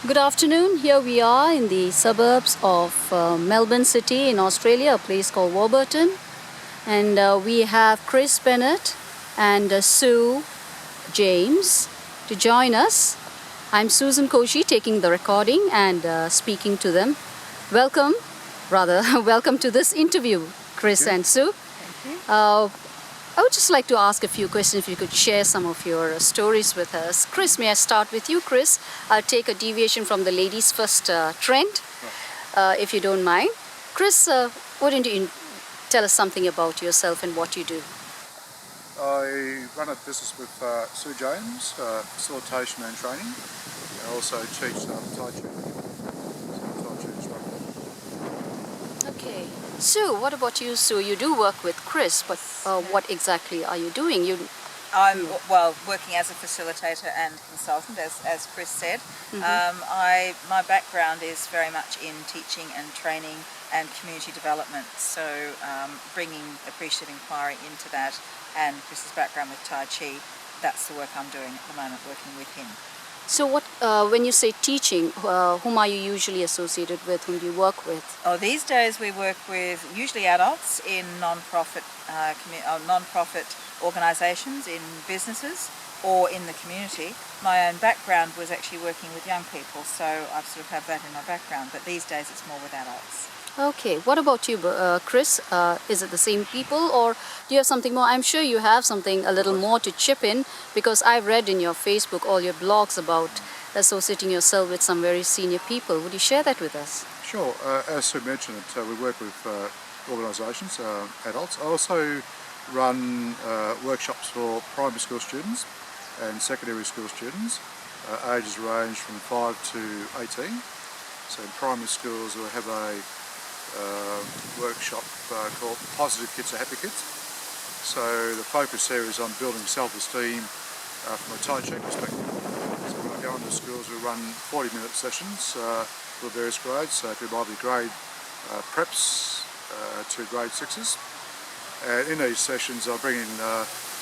Good afternoon. Here we are in the suburbs of Melbourne City in Australia, a place called Warburton. And we have Chris Bennett and Sue James to join us. I'm Susan Koshy taking the recording and speaking to them. Welcome to this interview, Chris and Sue. I would just like to ask a few questions if you could share some of your stories with us. Chris, may I start with you? Chris, I'll take a deviation from the ladies first trend, if you don't mind. Chris, wouldn't you tell us something about yourself and what you do? I run a business with Sue James, facilitation and training. I also teach Tai Chi. Tai Chi instructor. Okay. Sue, what about you, Sue? You do work with Chris, but what exactly are you doing? I'm working as a facilitator and consultant, as Chris said. My background is very much in teaching and training and community development, so bringing Appreciative Inquiry into that, and Chris's background with Tai Chi, that's the work I'm doing at the moment, working with him. So when you say teaching, whom are you usually associated with? Whom do you work with? Oh, these days we work with usually adults in non-profit organisations, in businesses or in the community. My own background was actually working with young people, so I sort of have that in my background, but these days it's more with adults. Okay, what about you, Chris? Is it the same people, or do you have something more? I'm sure you have something a little more to chip in, because I've read in your Facebook all your blogs about associating yourself with some very senior people. Would you share that with us? Sure. As Sue mentioned, we work with organisations, adults. I also run workshops for primary school students and secondary school students. Ages range from 5 to 18. So in primary schools we have a workshop called Positive Kids are Happy Kids. So the focus there is on building self-esteem from a Tai Chi perspective. So when I go into schools we run 40-minute sessions for various grades, so it could either be grade preps to grade 6s. And in these sessions I bring in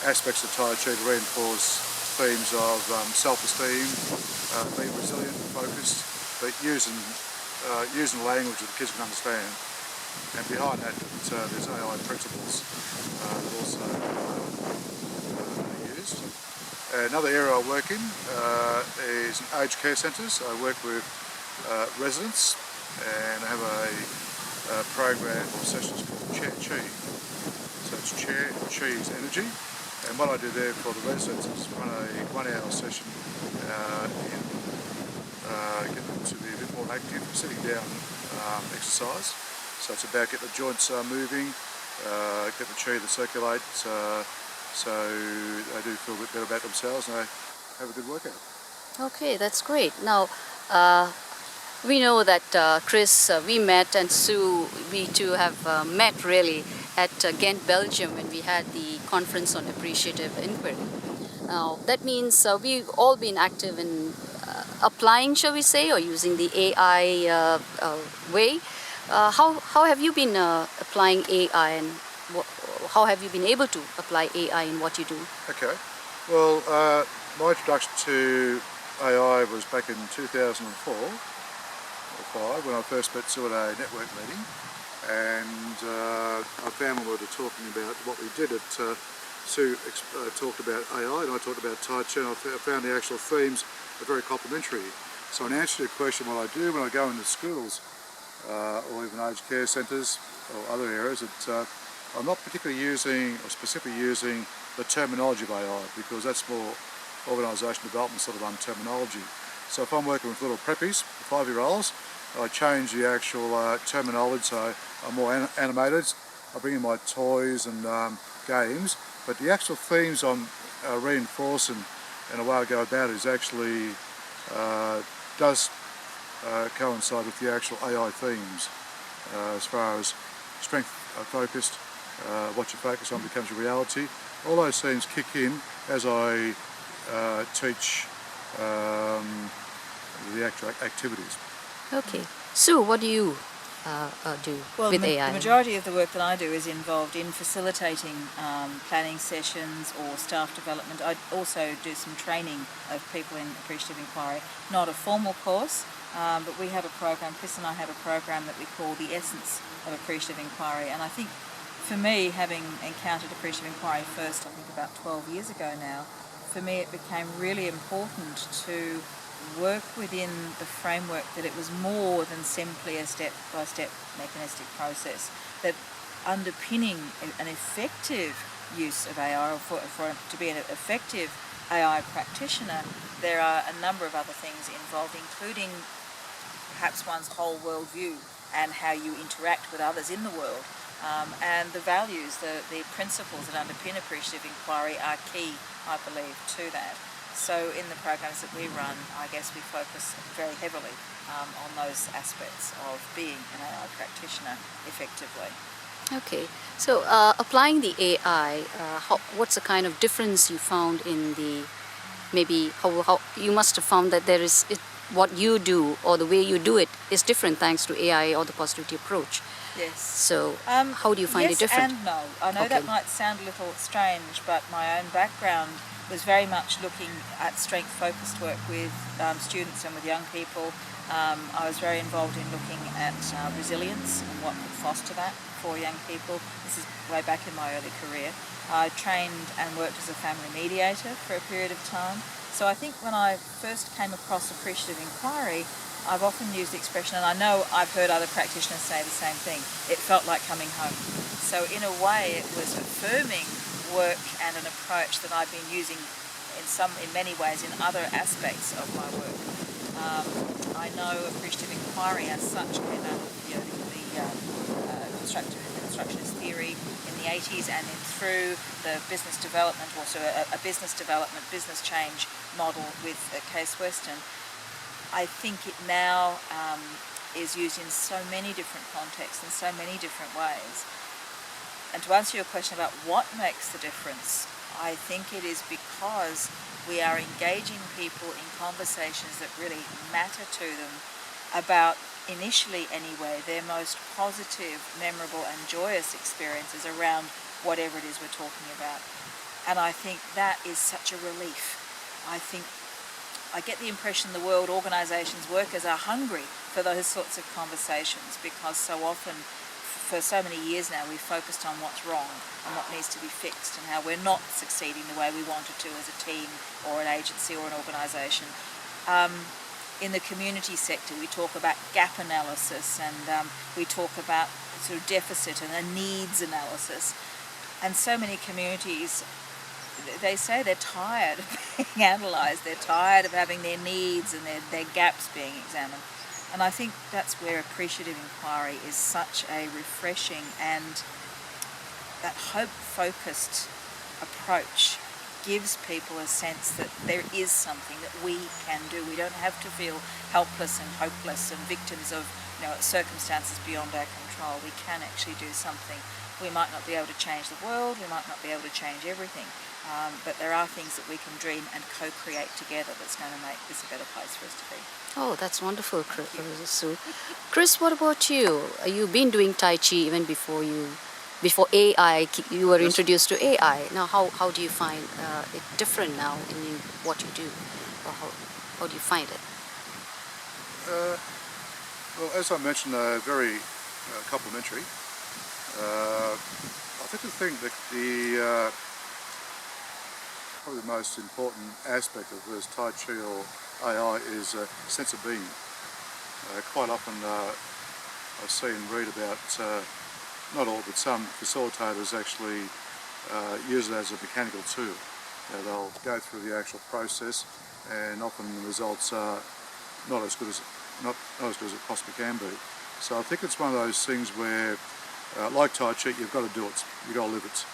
aspects of Tai Chi to reinforce themes of self-esteem, being resilient, focused, but using language that the kids can understand. And behind that, there's AI principles that also are used. Another area I work in is in aged care centres. I work with residents and have a program or sessions called Chair Chi. So it's Chair Chi is energy. And what I do there for the residents is run a 1-hour session get them to be a bit more active, sitting down exercise. So it's about getting the joints moving, get the chi to circulate, so they do feel a bit better about themselves and they have a good workout. Okay, that's great. Now, we know that Chris, we met, and Sue, we two have met really at Ghent, Belgium, when we had the conference on Appreciative Inquiry. Now, that means we've all been active in applying, shall we say, or using the AI way. How have you been applying AI, and how have you been able to apply AI in what you do? Okay, well, my introduction to AI was back in 2004 or 5 when I first met Sue at a network meeting, and I found when we were talking about what we did at Sue talked about AI and I talked about Tai Chi, and I found the actual themes are very complementary. So in answer to your question, what I do when I go into schools or even aged care centres or other areas, I'm not particularly using or specifically using the terminology of AI, because that's more organisation development sort of terminology. So if I'm working with little preppies, 5-year-olds, I change the actual terminology, so I'm more animated. I bring in my toys and games, but the actual themes I'm reinforcing and the way I go about it is actually does coincide with the actual AI themes as far as strength focused, what you focus on becomes a reality. All those themes kick in as I teach the actual activities. Okay. Sue, what do you do Well, with the AI? majority of the work that I do is involved in facilitating planning sessions or staff development. I also do some training of people in Appreciative Inquiry, not a formal course, but we have a program, Chris and I have a program that we call the Essence of Appreciative Inquiry, and I think for me, having encountered Appreciative Inquiry first, I think about 12 years ago now, for me it became really important to work within the framework that it was more than simply a step-by-step mechanistic process, that underpinning an effective use of AI, or to be an effective AI practitioner, there are a number of other things involved, including perhaps one's whole worldview and how you interact with others in the world. And the values, the principles that underpin Appreciative Inquiry are key, I believe, to that. So in the programs that we run, I guess we focus very heavily on those aspects of being an AI practitioner effectively. Okay, so applying the AI, what's the kind of difference you found in the, maybe how you must have found that there is, what you do or the way you do it is different thanks to AI or the positivity approach. Yes. So how do you find it different? Yes and no. I know that might sound a little strange, but my own background was very much looking at strength-focused work with students and with young people. I was very involved in looking at resilience and what could foster that for young people. This is way back in my early career. I trained and worked as a family mediator for a period of time. So I think when I first came across Appreciative Inquiry, I've often used the expression, and I know I've heard other practitioners say the same thing, it felt like coming home. So in a way it was affirming work and an approach that I've been using in many ways in other aspects of my work. I know Appreciative Inquiry as such came out of the constructionist theory in the 80s, and then through the business development, also a business development, business change model with Case Western. I think it now is used in so many different contexts in so many different ways. And to answer your question about what makes the difference, I think it is because we are engaging people in conversations that really matter to them about, initially anyway, their most positive, memorable and joyous experiences around whatever it is we're talking about. And I think that is such a relief. I get the impression the world organisations, workers are hungry for those sorts of conversations, because so often, for so many years now, we've focused on what's wrong and what needs to be fixed and how we're not succeeding the way we wanted to as a team or an agency or an organisation. In the community sector, we talk about gap analysis and we talk about sort of deficit and a needs analysis. And so many communities, they say they're tired of being analysed, they're tired of having their needs and their gaps being examined. And I think that's where Appreciative Inquiry is such a refreshing and that hope-focused approach gives people a sense that there is something that we can do. We don't have to feel helpless and hopeless and victims of circumstances beyond our control. We can actually do something. We might not be able to change the world, we might not be able to change everything, but there are things that we can dream and co-create together that's going to make this a better place for us to be. Oh, that's wonderful, Sue. Chris, what about you? You've been doing Tai Chi even before AI, you were introduced to AI. Now, how do you find it different now in what you do? Or how do you find it? Well, as I mentioned, very complimentary. I think that probably the most important aspect of this Tai Chi or AI is a sense of being. Quite often I see and read about, not all, but some facilitators actually use it as a mechanical tool. They'll go through the actual process, and often the results are not as good as it possibly can be. So I think it's one of those things where, like Tai Chi, you've got to do it, you've got to live it.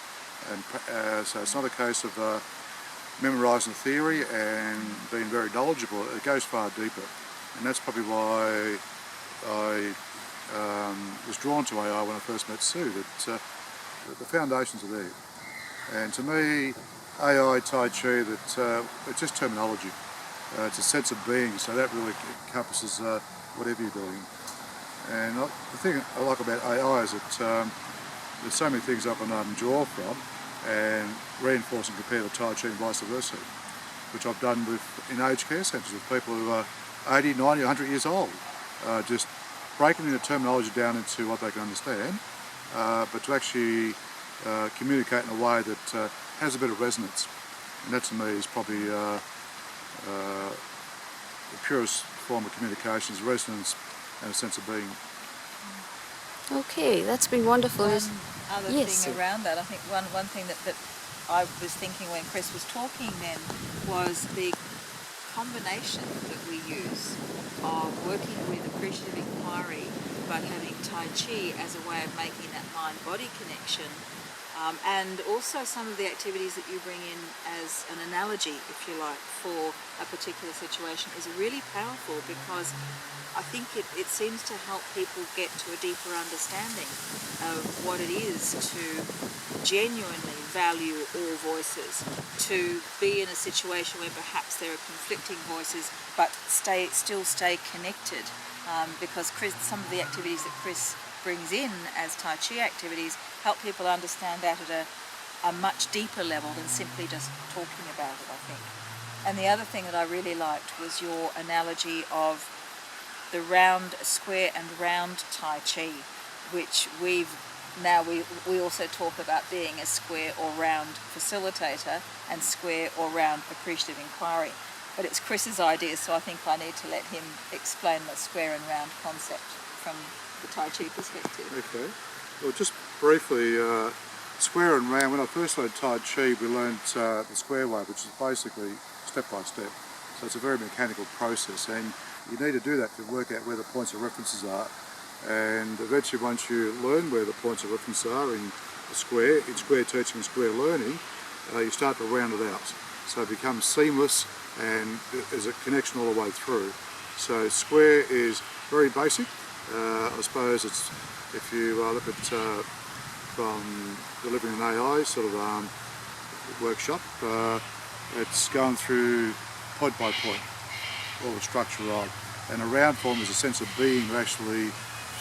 And so it's not a case of memorising theory and being very knowledgeable. It goes far deeper, and that's probably why I was drawn to AI when I first met Sue, that the foundations are there. And to me, AI, Tai Chi, it's just terminology. It's a sense of being, so that really encompasses whatever you're doing. And the thing I like about AI is that there's so many things I can draw from and reinforce and compare the Tai Chi and vice versa, which I've done in aged care centres with people who are 80, 90, 100 years old, just breaking the terminology down into what they can understand, but to actually communicate in a way that has a bit of resonance. And that to me is probably the purest form of communication, is resonance and a sense of being. Okay, that's been wonderful. Other Yes. thing around that, I think one thing that I was thinking when Chris was talking then was the combination that we use of working with appreciative inquiry but having Tai Chi as a way of making that mind-body connection, and also some of the activities that you bring in as an analogy, if you like, for a particular situation is really powerful, because I think it seems to help people get to a deeper understanding of what it is to genuinely value all voices, to be in a situation where perhaps there are conflicting voices but still stay connected, because some of the activities that Chris brings in as Tai Chi activities help people understand that at a much deeper level than simply just talking about it, I think. And the other thing that I really liked was your analogy of the round, square and round Tai Chi, which we also talk about being a square or round facilitator and square or round appreciative inquiry. But it's Chris's idea, so I think I need to let him explain the square and round concept from the Tai Chi perspective. Okay. Well, just briefly, square and round. When I first learned Tai Chi, we learned the square way, which is basically step by step. So it's a very mechanical process, and you need to do that to work out where the points of references are. And eventually, once you learn where the points of reference are in square teaching and square learning, you start to round it out. So it becomes seamless and there's a connection all the way through. So square is very basic. I suppose it's, if you look at from delivering an AI sort of workshop, it's going through point by point, all the structure of. And a round form is a sense of being, you're actually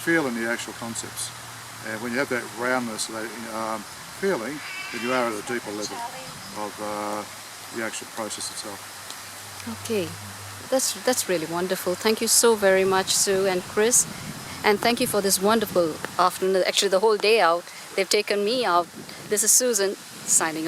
feeling the actual concepts. And when you have that roundness, that feeling, then you are at a deeper level of the actual process itself. Okay, that's really wonderful. Thank you so very much, Sue and Chris. And thank you for this wonderful afternoon, actually the whole day out. They've taken me out. This is Susan signing off.